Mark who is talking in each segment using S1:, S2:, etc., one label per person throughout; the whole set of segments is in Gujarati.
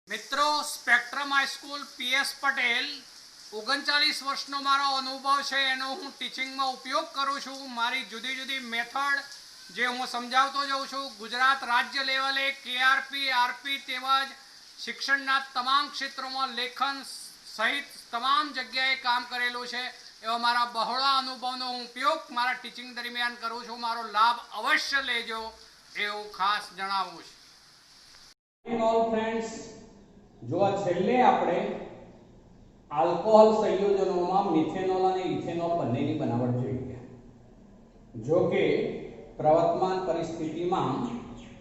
S1: मित्रों स्पेक्ट्रम हाईस्कूल पीएस पटेल 39 वर्षનો મારો અનુભવ છે એનો હું ટીચિંગમાં ઉપયોગ કરું છું। મારી જુદી જુદી મેથડ જે હું સમજાવતો જાઉં છું ગુજરાત રાજ્ય લેવલે કેઆરપી આરપી તેમજ શિક્ષણના તમામ ક્ષેત્રોમાં લેખન સહિત તમામ જગ્યાએ કામ કરેલું છે। એવા મારા બહોળા અનુભવનો હું ઉપયોગ મારા ટીચિંગ દરમિયાન કરું છું। મારો લાભ અવશ્ય લેજો એવું ખાસ જણાવું છું।
S2: ऑल फ्रेंड्स, जो आ छेल्ले आपणे आल्कोहोल संयोजनों में मिथेनॉल और इथेनॉल बंनेनी बनावट जोई गया। जो कि प्रवर्तमान परिस्थिति में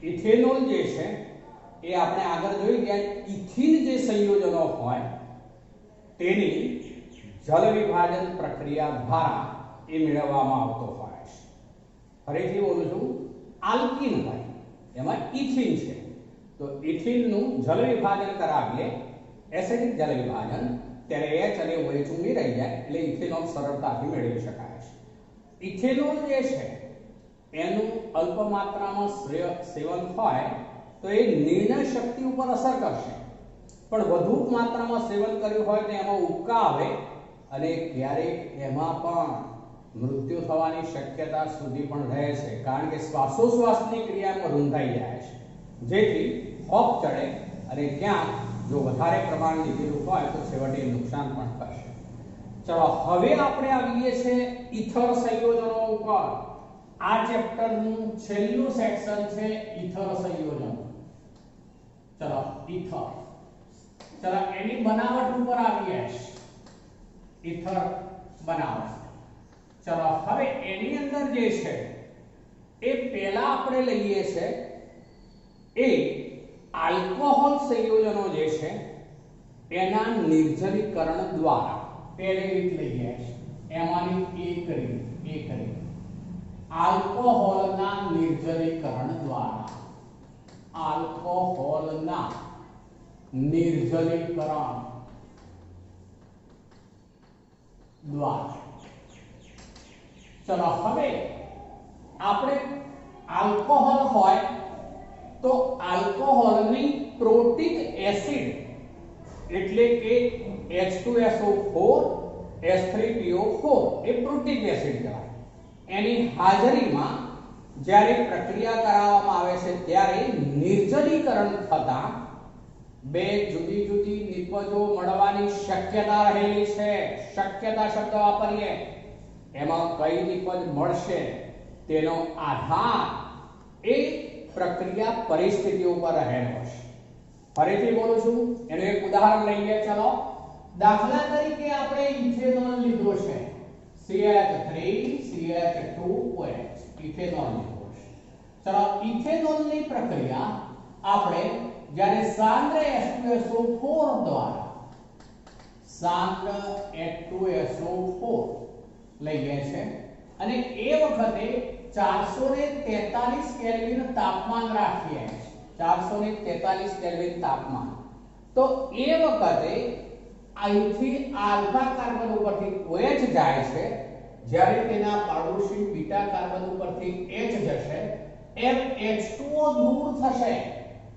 S2: इथेनॉल जे छे ए आपणे आगळ जोई गया। इथीन जे संयोजनो होय तेनी जल विभाजन प्रक्रिया द्वारा ए मेळववामां आवतो होय छे। फरीथी बोलुं छुं, आल्कीन होय एमां इथीन छे तो इथीन नु जल विभाजन करावीए एसिडिक जल विभाजन त्यारे एच અને OH ઉમી રહી જાય એટલે ઇથેનોલ સરળતાથી મેળવી શકાય છે। ઇથેનોલ જે છે એનું અલ્પ માત્રામાં સેવન હોય તો એ નિર્ણય શક્તિ ઉપર અસર કરશે, પણ વધુ માત્રામાં સેવન કર્યું હોય તો એમાં ઉબકા આવે અને ક્યારેક એમાં પણ મૃત્યુ થવાની શક્યતા સુધી પણ રહે છે, કારણ કે શ્વાસોશ્વાસની ક્રિયામાં રૂંધાઈ જાય છે, જેથી હોપ ચડે અને ક્યાં जो વધારે પ્રમાણ લીધેલું હોય તો છેવટે નુકસાન પણ થશે। ચલો હવે આપણે આવીએ છે ઇથર સંયોજનો ઉપર। આ ચેપ્ટર નું છેલ્લું સેક્શન છે ઇથર સંયોજન। ચલો ઇથર, ચલો એની બનાવટ ઉપર આવીએ છે। ઇથર બનાવટ, ચલો હવે એની અંદર જે છે એ પહેલા આપણે લઈએ છે એ आल्कोहोल संयोजनों जे छे एना निर्जलीकरण द्वारा पहले रीत लईए एमानी एक रीत आल्कोहोल ना निर्जलीकरण द्वारा, आल्कोहोल ना निर्जलीकरण द्वारा। चलो हवे आपणे आल्कोहोल होय तो आल्कोहोल ની પ્રોટિક એસિડ એટલે કે H2SO4 H3PO4 એ પ્રોટિક એસિડ કહેવાય। એની હાજરીમાં જ્યારે પ્રક્રિયા કરાવવામાં આવે છે ત્યારે નિર્જલીકરણ થતા બે જુદી જુદી નિપજો મળવાની શક્યતા રહેલી છે। શક્યતા શબ્દ વાપરીએ, એમાં કઈ નિપજ મળશે તેનો આધાર એ प्रक्रिया परिस्थिति पर रहेलो छे। फरीथी बोलुं छुं, एनुं एक उदाहरण लईए। चलो दाखला तरीके आपणे इथेनॉल लीधो छे CH3CH2OH इथेनॉल लीधो छे। चलो इथेनॉल नी प्रक्रिया आपणे ज्यारे सांद्र H2SO4 द्वारा सांद्र H2SO4 लईए छे અને એ વખતે 443 કેલ્વિન તાપમાન રાખીએ। 443 કેલ્વિન તાપમાન તો એ વખતે અહીંથી આલ્ફા કાર્બન ઉપરથી OH જાય છે, જ્યારે તેના પાડોશી બીટા કાર્બન ઉપરથી H જશે, એમ H2O દૂર થશે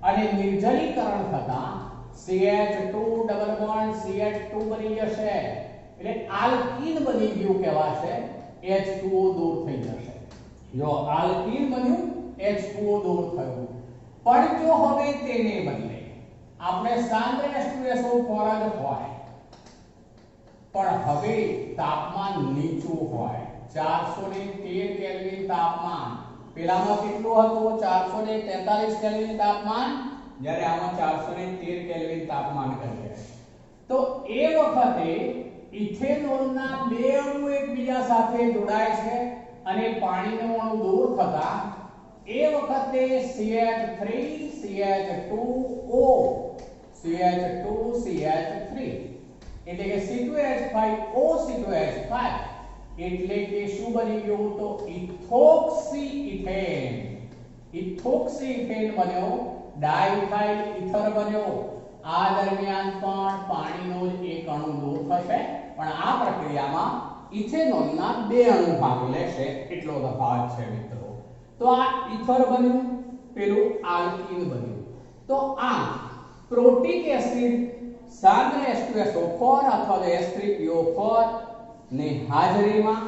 S2: અને નિર્જલીકરણ થતા CH2 ડબલ બોન્ડ CH2 બની જશે, એટલે આલ્કીન બની ગયું કહેવાશે। H2O दूर થઈ જશે। જો આલ્કીન બન્યું H2O दूर થયું, પણ જો હવે તેને બદલે આપણે सांद्र H2SO4 જ હોય પણ હવે તાપમાન નીચું હોય 413 કેલ્વિન તાપમાન, પેલામાં કેટલું હતું 443 કેલ્વિન તાપમાન, જ્યારે આમાં 413 કેલ્વિન તાપમાન કરીએ તો એ વખતે इथेनॉल ना બે અણુ એકબીજા સાથે જોડાય છે અને પાણીનો અણુ દૂર થતા એ વખતે CH3 CH2O CH2 CH3 એટલે કે C2H5O C2H5 એટલે કે શું બની ગયું તો ઇથોક્સી ઇથેન। ઇથોક્સી ઇથેન બન્યો, ડાઇથાઇલ ઈથર બન્યો। આ દરમિયાન પણ પાણીનો એક અણુ દૂર થશે, પણ આ પ્રક્રિયામાં ઇથેનોલના બે અણુ ભાગ લેશે, એટલો તફાવત છે મિત્રો। તો આ ઈથર બન્યું, પેલું આલ્કીન બન્યું। તો આ પ્રોટિક એસિડ સાંદ્ર H2SO4 અથવા તો H3PO4 ની હાજરીમાં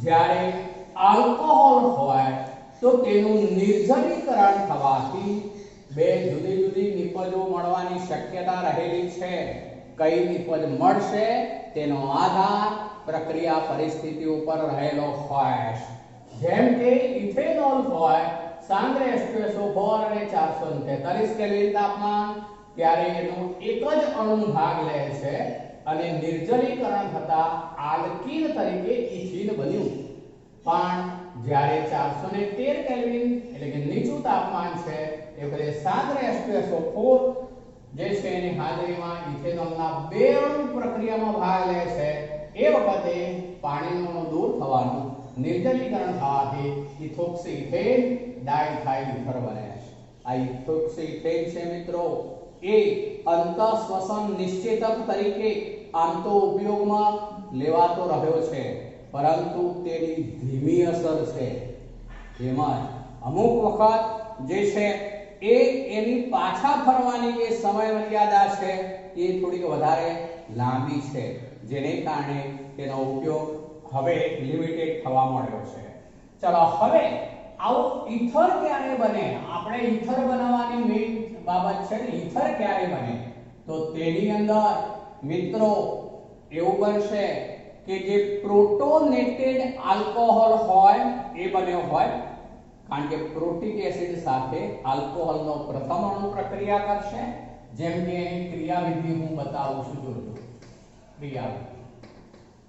S2: જ્યારે આલ્કોહોલ હોય તો તેનું નિર્જલીકરણ થવાથી બે જુદી જુદી નિપજો મળવાની શક્યતા રહેલી છે. કઈ નિપજ મળશે તેનો આધાર પ્રક્રિયા પરિસ્થિતિ ઉપર રહેલો હોય. જેમ કે ઇથેનોલ હોય સાંદ્ર H2SO4 અને 443 કેલ્વિન તાપમાન, ત્યારે એનો એક જ અણુ ભાગ લે છે અને નિર્જલીકરણ થતા આલ્કીન તરીકે ઇથીન બન્યું. પણ જ્યારે 413 કેલ્વિન એટલે કે નીચું તાપમાન છે એ વખતે સાંદ્ર H2SO4 જે છે એની હાજરીમાં ઇથેનોલના બે અણુ પ્રક્રિયામાં ભાગ લે છે. એ વખતે પાણીનું અણુ દૂર થવાનું નિર્જલીકરણ થવાથી ઇથોક્સીઇથેન ડાઇથાઇલ ઇથર બને છે. આ ઇથોક્સીઇથેન છે મિત્રો એ અંતઃશ્વસન નિશ્ચેતક તરીકે આમ તો ઉપયોગમાં લેવાતો રહ્યો છે, પરંતુ તેની ધીમી અસર છે. જેમાં અમુક વખત જે છે એ એની પાછા ફરવાની જે સમય મર્યાદા છે એ થોડીક વધારે લાંબી છે, જેને કારણે તેનો ઉપયોગ હવે લિમિટેડ થવા મળ્યો છે. ચલો હવે આવું ઈથર ક્યારે બને? આપણે ઈથર બનાવવાની મેઇન બાબત છે ને ઈથર ક્યારે બને? તો તેની અંદર મિત્રો એવું બનશે કે જે પ્રોટોનેટેડ આલ્કોહોલ હોય એ બન્યો હોય, કારણ કે પ્રોટિક એસિડ સાથે આલ્કોહોલનો પ્રથમ અણુ પ્રક્રિયા કરશે. જેમ કે ક્રિયાવિધિ હું બતાવું છું, જોજો ક્રિયાવિધિ.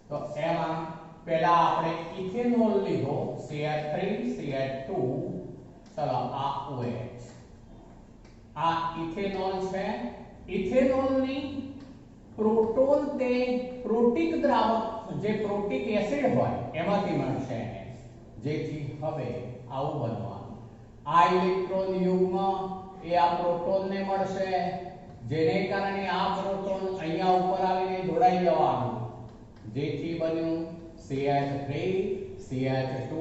S2: તો એમાં પહેલા આપણે ઇથેનોલ લીધો CH3 CH2, ચલો આ OH, આ ઇથેનોલ છે. ઇથેનોલની પ્રોટોન તે પ્રોટિક દ્રાવક જે પ્રોટિક એસિડ હોય એમાંથી મળશે, જેથી હવે આવું બનવાનું. આ ઇલેક્ટ્રોન યુગ્મ એ આ પ્રોટોનને મળશે, જેને કારણે આ પ્રોટોન અહીંયા ઉપર આવીને જોડાઈ જવાનું, જેથી બન્યું CH3 CH2,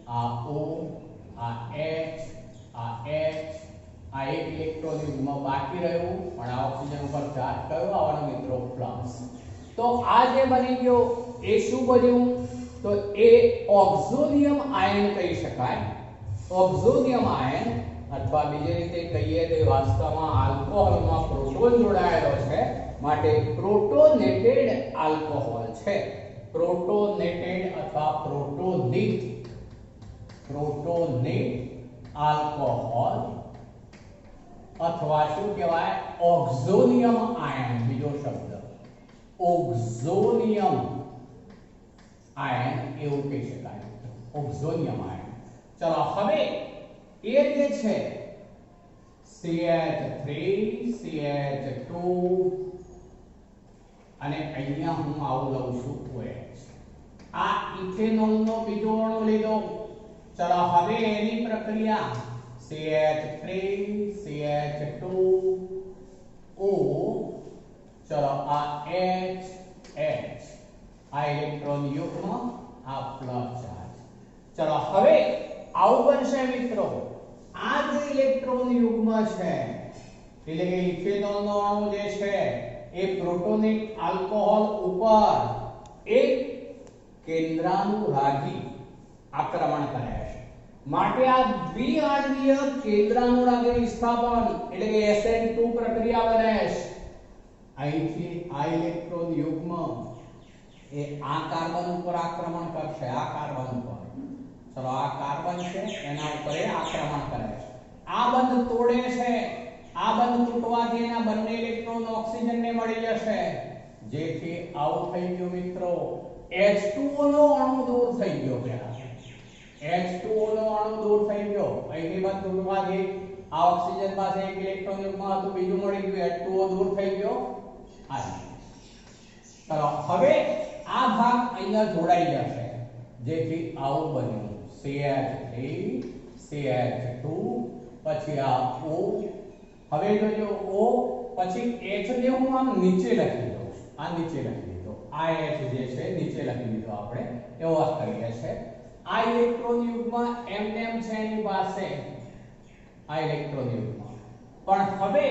S2: આ O, આ H, આ H, આ એક ઇલેક્ટ્રોન યુગ્મ બાકી રહ્યું, પણ આ ઓક્સિજન ઉપર ચાર્જ કયો આવવાનો મિત્રો? પ્લસ. તો આ જે બની ગયો એ શું બન્યું? તો એ ઓક્ઝોનિયમ આયન કહી શકાય. ઓક્ઝોનિયમ આયન અથવા બીજી રીતે કહીએ તો વાસ્તવમાં આલ્કોહોલમાં પ્રોટોન જોડાયેલો છે, માટે પ્રોટોનેટેડ આલ્કોહોલ છે. પ્રોટોનેટેડ અથવા પ્રોટોનિક આલ્કોહોલ અથવા શું કહેવાય? ઓક્ઝોનિયમ આયન. બીજો શબ્દ ઓક્ઝોનિયમ આયન એવું કહી શકાય, ઓક્ઝોનિયમ આયન. ચલો હવે એ જે છે CH3 CH2 અને અહીંયા હું આવું લઉં છું OH. આ ઇથેનોલનો બીજો અણુ લીધો. ચલો હવે એની પ્રક્રિયા CH3 CH2 O, ચલો આ H H, આ ઇલેક્ટ્રોન યુગ્મ, આ પ્લસ ચાર્જ. ચલો હવે આવું બનશે મિત્રો. આ જે ઇલેક્ટ્રોન યુગ્મ છે એટલે કે ઇથેનોલનો અણુ જે છે એ પ્રોટોનિક આલ્કોહોલ ઉપર એક કેન્દ્રાનુરાગી આક્રમણ કરે છે, માટે આ દ્વિઆણ્વીય કેન્દ્રાનુરાગી વિસ્થાપન એટલે કે SN2 પ્રક્રિયા બને છે. અહીંથી આ ઇલેક્ટ્રોન યુગ્મ એ આ કાર્બન ઉપર આક્રમણ કરશે, આ કાર્બન ઉપર. ચલો આ કાર્બન છે એના ઉપર એ આક્રમણ કરે છે. આ બંધ તોડે છે. આ બંધ તૂટવાથી એના બંને ઇલેક્ટ્રોન ઓક્સિજનને મળી જશે, જેથી આવું થઈ ગયું મિત્રો. H2O નો અણુ દૂર થઈ ગયો. પહેલા H2O નો અણુ દૂર થઈ ગયો. અહીંથી બંધ તૂટવાથી આ ઓક્સિજન પાસે એક ઇલેક્ટ્રોન યુગ્મ હતું, બીજું મળી ગયું, H2O દૂર થઈ ગયો. ચલો હવે આ ભાગ અહીંયા જોડાઈ જશે, જેથી આવું બન્યું CH3 CH2, પછી આ O. હવે જોજો O પછી H ને હું આમ નીચે લખી દઉં. આ નીચે લખી દીધો. આ H જે છે નીચે લખી દીધો આપણે. એવો વાત કરીએ છે. આ ઇલેક્ટ્રોન યુગ્મ એમ છે એની પાસે, આ ઇલેક્ટ્રોન યુગ્મ. પણ હવે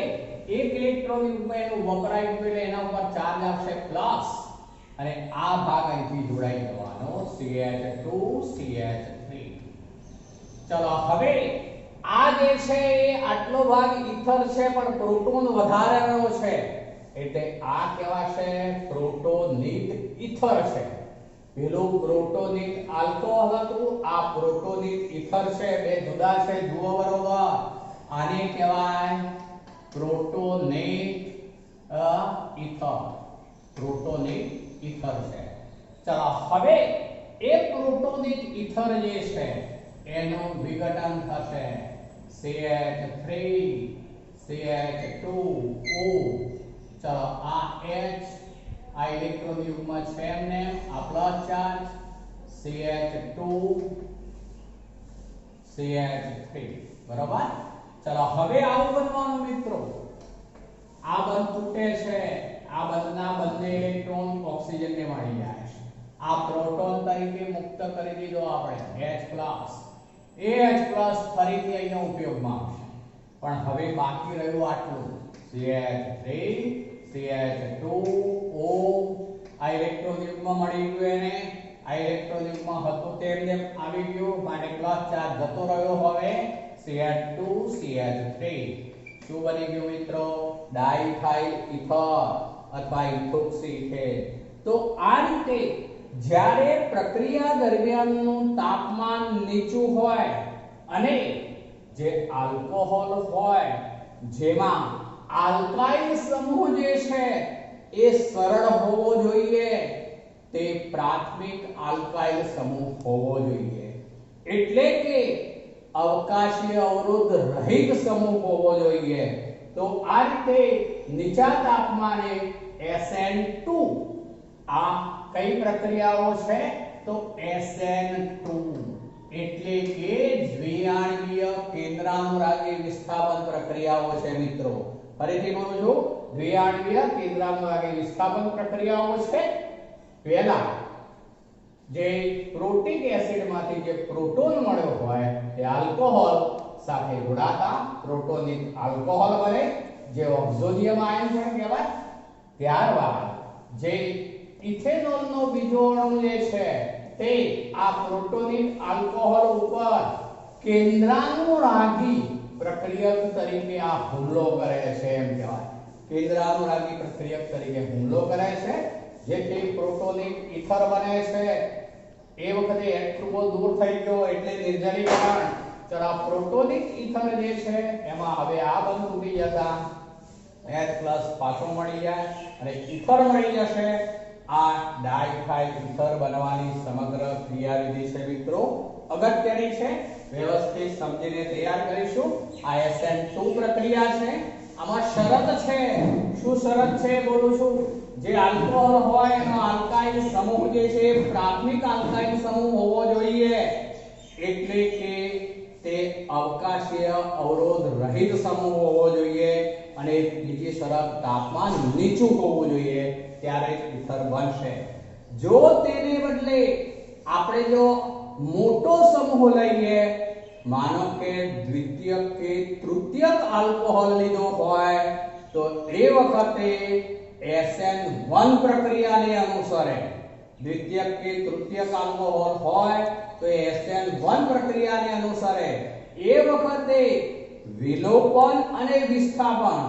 S2: એક ઇલેક્ટ્રોન યુગ્મ એનું વપરાય ગયું એટલે એના ઉપર ચાર્જ આવશે પ્લસ અને આ ભાગ અહીંથી જોડાઈ જવાનો CH2CH3. ચલો હવે આ જે છે એ આટલો ભાગ ઈથર છે પણ પ્રોટોન વધારેનો છે એટલે આ કહેવાશે પ્રોટોનિક ઈથર છે. પેલું પ્રોટોનિક આલ્કોહોલ હતું, આ પ્રોટોનિક ઈથર છે. બે જુદા છે, જુઓ બરોબર. આને કહેવાય પ્રોટોનિક ઈથર. પ્રોટોનિક ઈથર છે. ચલો હવે એ પ્રોટોનિક ઈથર જે છે એનું વિઘટન થશે CH3 CH2O. ચલો આ H આ ઇલેક્ટ્રોન યુગ્મ છે એમને આ પ્લસ ચાર્જ CH2 CH3 બરોબર. ચલો હવે આવું બનવાનું મિત્રો. આ બંધ તૂટે છે, આ બંધના બંને ઇલેક્ટ્રોન ઓક્સિજનને મળી જાય છે. આ પ્રોટોન તરીકે મુક્ત કરી દીધો આપણે H+. એ H+ ફરીથી અહીંનો ઉપયોગમાં આવશે. પણ હવે બાકી રહ્યું આટલું CH3 CH2O. આ ઇલેક્ટ્રોન યુગ્મ મળી ગયું એને. આ ઇલેક્ટ્રોન યુગ્મ હતું તેમ આવી ગયું માટે પ્લસ ચાર્જ જતો રહ્યો. હવે CH2 CH3 શું બની ગયું મિત્રો? ડાઇથાઇલ ઈથર અથવા ઇથોક્સીથેન. તો આ રીતે જ્યારે પ્રક્રિયા દરમિયાનનું તાપમાન નીચું હોય અને જે આલ્કોહોલ હોય જેમાં આલ્કાઇલ સમૂહ જે છે એ સરળ હોવો જોઈએ, તે પ્રાથમિક આલ્કાઇલ સમૂહ હોવો જોઈએ. એટલે કે અવકાશીય અવરોધ રહિત સમૂહ હોવો જોઈએ. તો આ રીતે નીચા તાપમાને SN2 આ કઈ પ્રક્રિયાઓ છે? તો SN2 એટલે કે દ્વિઆણ્વીય કેન્દ્રાનુરાગી વિસ્થાપન પ્રક્રિયાઓ છે મિત્રો. ફરીથી બોલું છું, દ્વિઆણ્વીય કેન્દ્રાનુરાગી વિસ્થાપન પ્રક્રિયાઓ છે. પહેલા જે પ્રોટીક એસિડમાંથી જે પ્રોટોન મળ્યો હોય તે આલ્કોહોલ સાથે જોડાતા પ્રોટોનિક આલ્કોહોલ બને, જે ઓક્ઝોનિયમ આયન પણ કહેવાય. ત્યારબાદ જે ઇથેનોલનો બીજો અણુ જે છે તે આ પ્રોટોનિક આલ્કોહોલ ઉપર કેન્દ્રાનુરાગી પ્રક્રિયક તરીકે આ હુમલો કરે છે એમ કહેવાય. કેન્દ્રાનુરાગી પ્રક્રિયક તરીકે હુમલો કરે છે જેથી પ્રોટોનિક ઈથર બને છે. એ વખતે H2O દૂર થઈ ગયો એટલે નિર્જલીકરણ. ચલો પ્રોટોનિક ઈથર જે છે એમાં હવે આ બંધ તૂટી જતા H+ પાછો મળી જાય અને ઈથર મળી જશે. આ ડાઇથાઇલ ઈથર બનવાની સમગ્ર ક્રિયાવિધિ છે મિત્રો, અગત્યની છે. વ્યવસ્થિત સમજીને તૈયાર કરીશું. આ SN2 પ્રક્રિયા છે. આમાં શરત છે. શું શરત છે બોલું છું? જે આલ્કોહોલ હોય એનો આલ્કાઇલ સમૂહ જે છે પ્રાથમિક આલ્કાઇલ સમૂહ હોવો જોઈએ. એટલે કે તે અવકાશીય અવરોધ રહિત સમૂહ હોવો જોઈએ અને બીજી શરત તાપમાન નીચું હોવું જોઈએ, ત્યારે ઈથર બનશે. જો તેને બદલે આપણે જો મોટો સમૂહ લઈએ, માનો કે દ્વિતીયક કે તૃતીયક આલ્કોહોલ લીધો હોય તો એ વખતે SN1 પ્રક્રિયાને અનુસરે. દ્વિતીયક કે તૃતીયક આલ્કોહોલ હોય તો SN1 પ્રક્રિયાને અનુસરે. એ વખતે વિલોપન અને વિસ્થાપન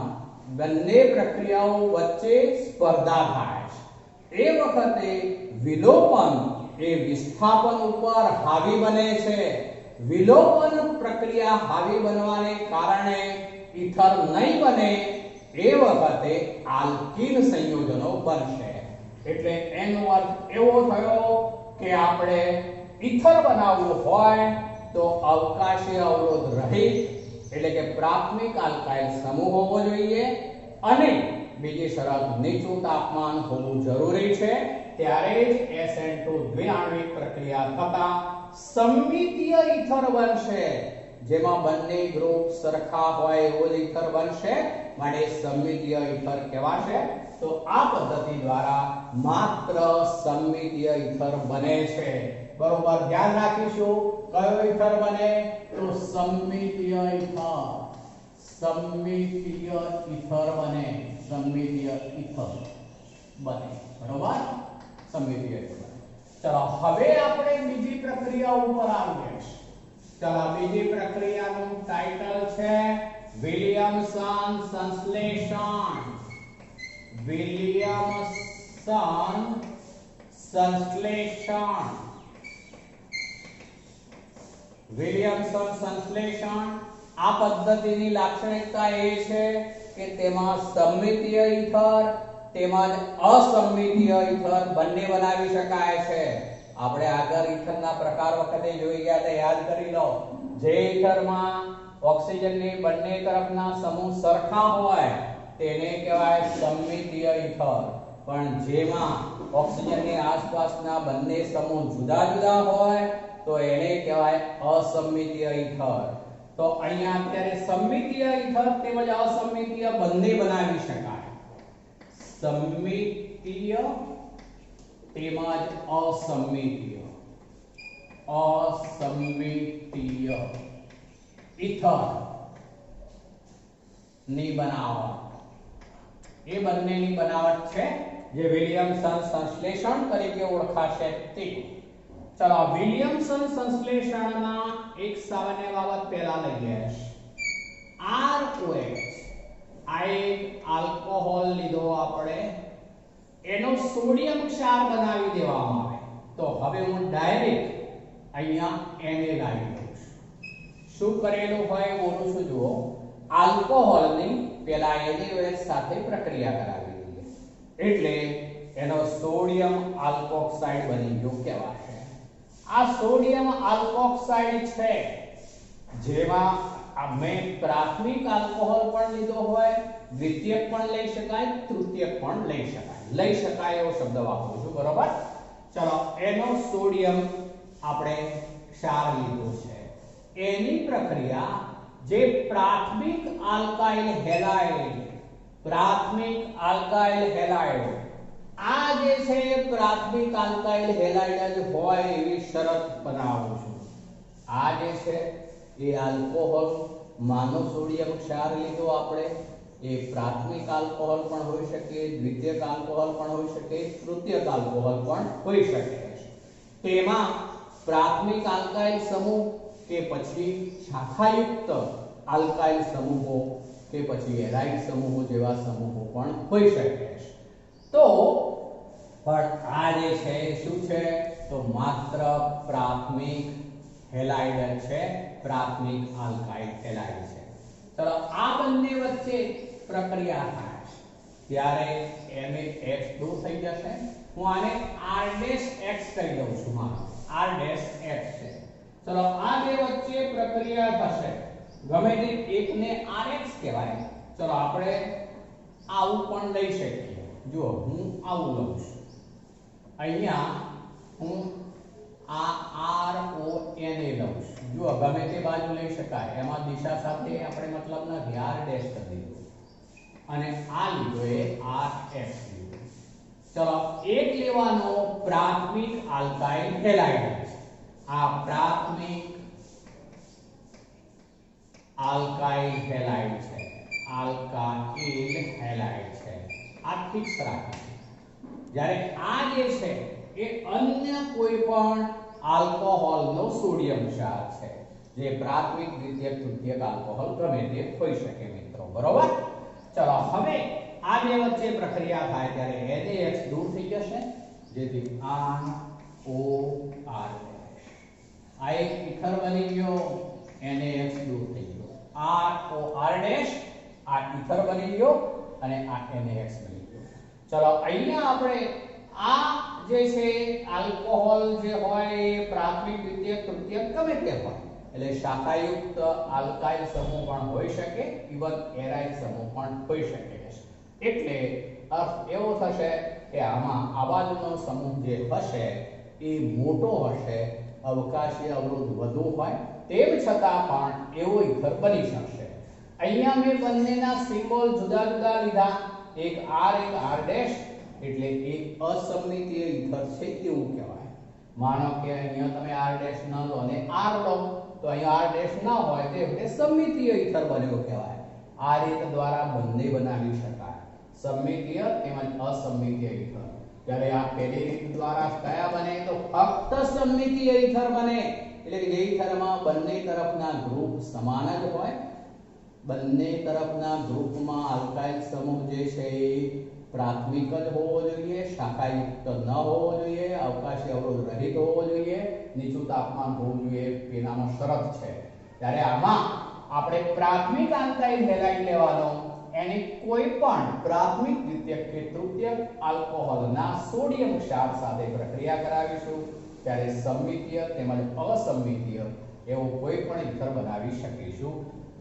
S2: બંને પ્રક્રિયાઓ વચ્ચે સ્પર્ધા થાય છે. એ વખતે વિલોપન એ વિસ્થાપન ઉપર હાવી બને છે. વિલોપન પ્રક્રિયા હાવી બનવાને કારણે ઈથર નહીં બને. એ વખતે આલ્કીન સંયોજનો બનશે. એટલે એનો અર્થ એવો થયો કે આપણે ઈથર બનાવવું હોય તો અવકાશીય અવરોધ રહિત એટલે કે પ્રાથમિક આલ્કાઇલ સમૂહ હોવો જોઈએ અને બીજી શરત નીચું તાપમાન હોવું જરૂરી છે. ત્યારે જ SN2 દ્વિઆણ્વિક પ્રક્રિયા થતા સમમિતીય ઈથર બનશે, જેમાં બંને ગ્રુપ સરખા હોય એવો ઈથર બનશે, માટે સમમિતીય ઈથર કહેવાશે. તો આ પદ્ધતિ દ્વારા માત્ર સમમિતીય ઈથર બને છે. બરોબર ધ્યાન રાખીશું. કયો ઈથર બને? તો સમમિતીય ઈથર. સમમિતીય ઇથર બને, સમમિતીય ઇથર બને, બરોબર, સમમિતીય ઇથર બને. ચલો હવે આપણે બીજી પ્રક્રિયા ઉપર આવીએ. ચલો બીજી પ્રક્રિયાનું ટાઇટલ છે વિલિયમસન સંશ્લેષણ. વિલિયમસન સંશ્લેષણ. વિલિયમસન સંશ્લેષણ આ પદ્ધતિની લાક્ષણિકતા એ છે કે તેમાં સમમિતીય ઇથર તેમજ અસમમિતીય ઇથર બંને બનાવી શકાય છે. આપણે આગળ ઇથરના પ્રકાર વખતે જોઈ ગયા તે યાદ કરી લો. જે ઇથરમાં ઓક્સિજનની બંને તરફના સમૂહ સરખા હોય તેને કહેવાય સમમિતીય ઇથર, પણ જેમાં ઓક્સિજનની આસપાસના બંને સમૂહ જુદા જુદા હોય તો એને કહેવાય અસમમિતીય ઇથર. તો અહીંયા અત્યારે સમમિતીય ઇથર તેમજ અસમમિતીય બંને બનાવી શકાય. સમમિતીય તેમજ અસમમિતીય ઇથર ની બનાવટ, એ બંનેની બનાવટ છે જે વિલિયમસન સંશ્લેષણ તરીકે ઓળખાશે તે. ચલો વિલિયમસન સંશ્લેષણના એક સામાન્ય બાબત પહેલા લઈએ. ROH આ એક આલ્કોહોલ લીધો આપણે, એનો સોડિયમ ક્ષાર બનાવી દેવામાં આવે તો હવે હું ડાયરેક્ટ અહીંયા Na લાવી દઉં છું. શું કરેલું હોય બોલું છું જુઓ. આલ્કોહોલની પહેલા NaOH સાથે પ્રક્રિયા કરાવી દઈએ એટલે એનો સોડિયમ આલ્કોક્સાઇડ બની ગયો કહેવાશે. આ સોડિયમ આલ્કોક્સાઇડ છે જેમાં મેં પ્રાથમિક આલ્કોહોલ પણ લીધો હોય, દ્વિતીયક પણ લઈ શકાય, તૃતીયક પણ લઈ શકાય. લઈ શકાય એવો શબ્દ વાપરું છું, બરોબર. ચલો એનો સોડિયમ આપણે ક્ષાર લીધો છે. એની પ્રક્રિયા જે પ્રાથમિક આલ્કાઇલ હેલાઇડ આ જે છે પ્રાથમિક આલ્કાઇલ હેલાઇડ જ હોય એવી શરત બનાવું છું. આ જે છે એ આલ્કોહોલ માનો સોડિયમ ક્ષાર લીધો આપણે, એ પ્રાથમિક આલ્કોહોલ પણ હોઈ શકે, દ્વિતીયક આલ્કોહોલ પણ હોઈ શકે, તૃતીયક આલ્કોહોલ પણ હોઈ શકે. તેમાં પ્રાથમિક આલ્કાઇલ સમૂહ કે પછી શાખાયુક્ત આલ્કાઇલ સમૂહો કે પછી એરાઇડ સમૂહો જેવા સમૂહો પણ હોઈ શકે. તો પણ આ જે છે શું છે તો માત્ર પ્રાથમિક હેલાઇડ છે, પ્રાથમિક આલ્કાઇલ હેલાઇડ છે. ચલો આ બંને વચ્ચે પ્રક્રિયા થાય ત્યારે NaX દૂર થઈ જશે. હું આને R' X કહી દઉં છું. R' X છે. ચલો આ બે વચ્ચે પ્રક્રિયા થશે. ગમે તે એકને RX કહેવાય. ચલો આપણે આવું પણ લઈ શકીએ. જુઓ હું આવું લઉં છું. અહીંયા હું આ RONA લઉં છું. જુઓ ગમે તે બાજુ લઈ શકાય, એમાં દિશા સાથે આપણે મતલબ નથી. R' કરી દીધું અને આ લીધો એ RX લીધો. ચલો એક લેવાનો પ્રાથમિક આલ્કાઇલ હેલાઇડ. આ પ્રાથમિક આલ્કાઇલ હેલાઇડ છે, આલ્કાઇલ હેલાઇડ છે. આ ફિક્સ રાખીએ. જ્યારે આ જે છે એ અન્ય કોઈ પણ આલ્કોહોલનો સોડિયમ ક્ષાર છે, જે પ્રાથમિક, દ્વિતીયક, તૃતીયક આલ્કોહોલ ગમે તે હોઈ શકે મિત્રો, બરોબર. ચલો હવે આ બે વચ્ચે પ્રક્રિયા થાય ત્યારે NaX દૂર થઈ જશે, જેથી ROR આ એક ઇથર બની ગયો, NaX દૂર થઈ ગયો. ROR આ ઇથર બની ગયો અને આ NaX બની ગયો. ચલો અહીંયા આપણે આ જે છે આલ્કોહોલ જે હોય એ પ્રાથમિક, દ્વિતીયક, તૃતીયક ગમે તે હોય, એટલે શાખાયુક્ત આલ્કાઇલ સમૂહ પણ હોઈ શકે, ઇવન એરાઇડ સમૂહ પણ હોઈ શકે. એટલે અર્થ એવો થશે કે આમાં આ બાજુનો સમૂહ જે હશે એ મોટો હશે, અવકાશી અવરોધ વધુ હોય, તેમ છતાં પણ એવો ઇથર બની શકશે. અહીંયા મેં બંનેના સિમ્બોલ જુદા જુદા લીધા, એક R એક R' એટલે એક અસમમિતીય ઇથર છે એવું કહેવાય. માનો કે અહીંયા તમે R' ન લો અને R લો તો અહીંયા R' ના હોય તો એટલે સમમિતીય ઇથર બન્યો કહેવાય. આ રીત દ્વારા બંને બનાવી શકાય, સમમિતીય તેમજ અસમમિતીય ઇથર. જ્યારે આ પહેલી રીત દ્વારા કયા બને તો ફક્ત સમમિતીય ઇથર બને, એટલે કે જે ઇથરમાં બંને તરફના ગ્રુપ સમાન જ હોય, બંને તરફના ગ્રુપમાં આલ્કાઇલ સમૂહ જે છે એ પ્રાથમિક જ હોવો જોઈએ, શાખાયુક્ત ન હોવો જોઈએ, અવકાશી અવરોધ રહિત હોવો જોઈએ, નીચું તાપમાન હોવું જોઈએ, એનામાં શરત છે. ત્યારે આમાં આપણે પ્રાથમિક આલ્કાઇલ હેલાઇડ લેવાનો, એની કોઈ પણ પ્રાથમિક, દ્વિતીયક કે તૃતીયક આલ્કોહોલના સોડિયમ ક્ષાર સાથે પ્રક્રિયા કરાવીશું. ત્યારે સમમિતીય તેમજ અસમમિતીય એવો કોઈ પણ ઇથર બનાવી શકીશું,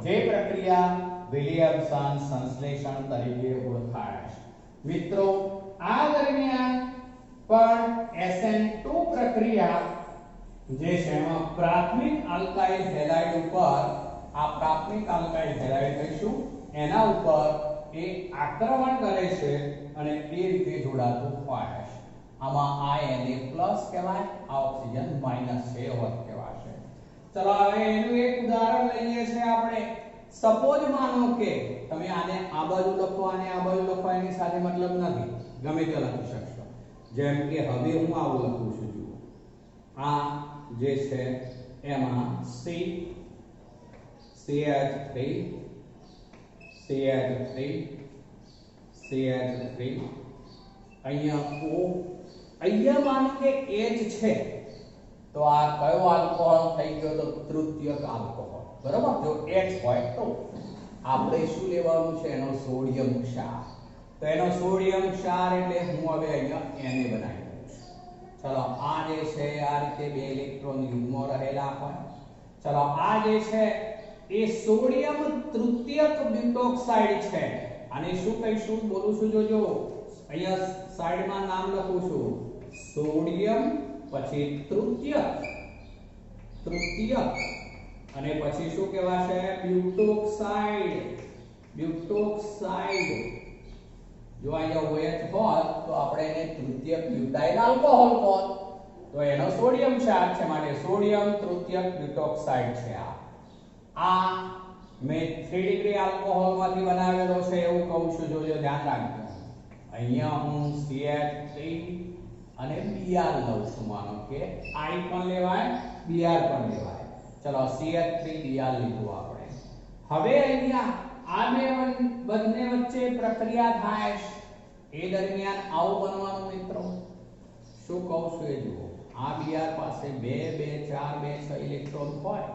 S2: જે પ્રક્રિયા વિલિયમસન સંશ્લેષણ તરીકે ઓળખાય છે. મિત્રો, આ દરમિયાન પણ SN2 પ્રક્રિયા જે છે એમાં પ્રાથમિક આલ્કાઇલ હેલાઇડ ઉપર, આ પ્રાથમિક આલ્કાઇલ હેલાઇડ કહીશું, એના ઉપર એ આક્રમણ કરે છે અને એ રીતે જોડાતું હોય છે. આમાં Na+ કહેવાય, આ ઓક્સિજન માઈનસ છે એવો કહેવાશે. ચલો હવે એનું એક ઉદાહરણ લઈએ છે આપણે. સપોઝ માનો કે તમે આને આ બાજુ લખો, આને આ બાજુ લખો, એની સાથે મતલબ નથી, ગમે તે લખી શકશો. જેમ કે હવે હું આવું લખું છું, જુઓ આ જે છે એમાં CH3 અહીંયા O, અહીંયા માનો કે H છે તો આ કયો આલ્કોહોલ થઈ ગયો તો તૃતીયક આલ્કોહોલ, બરાબર. જો H હોય તો આપણે શું લેવાનું છે, એનો સોડિયમ ક્ષાર. તો એનો સોડિયમ ક્ષાર એટલે હું હવે અહીંયા Na બનાવી દઉં છું. ચલો આ જે છે આ રીતે બે ઇલેક્ટ્રોન યુગ્મો રહેલા હોય. ચલો આ જે છે એ સોડિયમ તૃતીયક બ્યુટોક્સાઇડ છે. આને શું કહીશું, બોલું છું, જોજો. અહીંયા સાઈડમાં નામ લખું છું, સોડિયમ પછી તૃતીયક અને પછી શું કહેવાશે, બ્યુટોક્સાઇડ. જો અહીંયા OH હોત તો આપણે એને તૃતીયક બ્યુટાઇલ આલ્કોહોલ હોત, તો એનો સોડિયમ ક્ષાર છે, માટે સોડિયમ તૃતીયક બ્યુટોક્સાઇડ છે. આ મેં 3 ડિગ્રી આલ્કોહોલમાંથી બનાવેલો છે એવું કહું છું, જોજો, ધ્યાન રાખજો. અહીંયા હું CH3 અને Br લઉં છું. માનો કે I પણ લેવાય, Br પણ લેવાય. ચલો CH3 Br લીધું આપણે. હવે અહીંયા આ બંને વચ્ચે પ્રક્રિયા થાય છે, એ દરમિયાન આવું બનવાનું મિત્રો. શું કહું છું એ જુઓ. આ Br પાસે 2 2 4 2 6 ઇલેક્ટ્રોન હોય,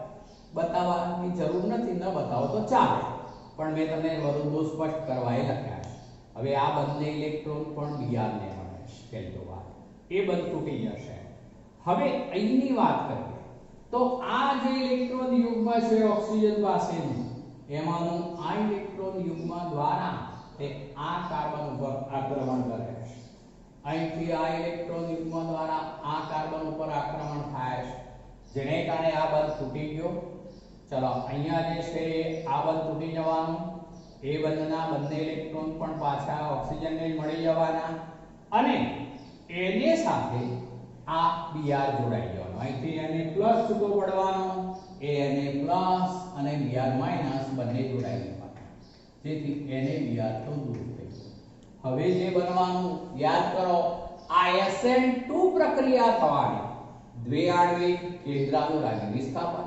S2: બતાવવાની જરૂર નથી, ન બતાવો તો ચાલે, પણ મેં તમને વધુ સ્પષ્ટ કરવા એ લખ્યા છે. હવે આ બંને ઇલેક્ટ્રોન પણ Br ને મળે છે, પહેલી વાત એ બંધ તૂટી જશે. હવે અહીંની વાત કરીએ તો આ જે ઇલેક્ટ્રોન યુગ્મ છે ઓક્સિજન પાસેનું, એમાંનું આ ઇલેક્ટ્રોન યુગ્મ દ્વારા તે આ કાર્બન ઉપર આક્રમણ કરે છે. અહીંથી આ ઇલેક્ટ્રોન યુગ્મ દ્વારા આ કાર્બન ઉપર આક્રમણ થાય છે, જેને કારણે આ બંધ તૂટી ગયો. ચલો અહીંયા જે છે આ બંધ તૂટી જવાનું, એ બંધના બંને ઇલેક્ટ્રોન પણ પાછા ઓક્સિજનને મળી જવાના, અને એને સાથે આ Br જોડાઈ જવાનો. અહીંથી Na+ છૂટો પડવાનો, Na+ અને Br- બંને જોડાઈ જવાના, જેથી Na Br તો દૂર થઈ ગયું. હવે જે બનવાનું યાદ કરો, આ SN2 પ્રક્રિયા થવાની, દ્વિઆણ્વિક કેન્દ્રાનુરાગી વિસ્થાપન.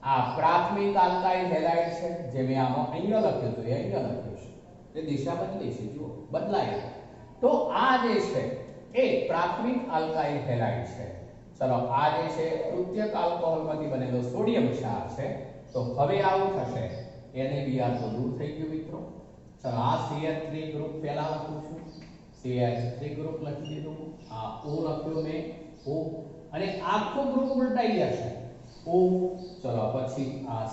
S2: આ પ્રાથમિક આલ્કાઇલ હેલાઇડ છે, જે મેં આમાં અહીંયા લખ્યું હતું, એ અહીંયા લખ્યું છે, તે દિશા બદલી છે, જુઓ બદલાય. તો આ જે છે એ પ્રાથમિક આલ્કાઇલ હેલાઇડ છે. ચલો આ જે છે તૃતીયક આલ્કોહોલમાંથી બનેલો સોડિયમ ક્ષાર છે. તો હવે આવું થશે, Na Br તો દૂર થઈ ગયું મિત્રો. ચલો આ CH3 ગ્રુપ પહેલા લખું છું, CH3 ગ્રુપ લખી દીધું, આ O લખ્યો મેં, O, અને આખો ગ્રુપ ઉલટાઈ જશે, O. ચલો પછી આ C,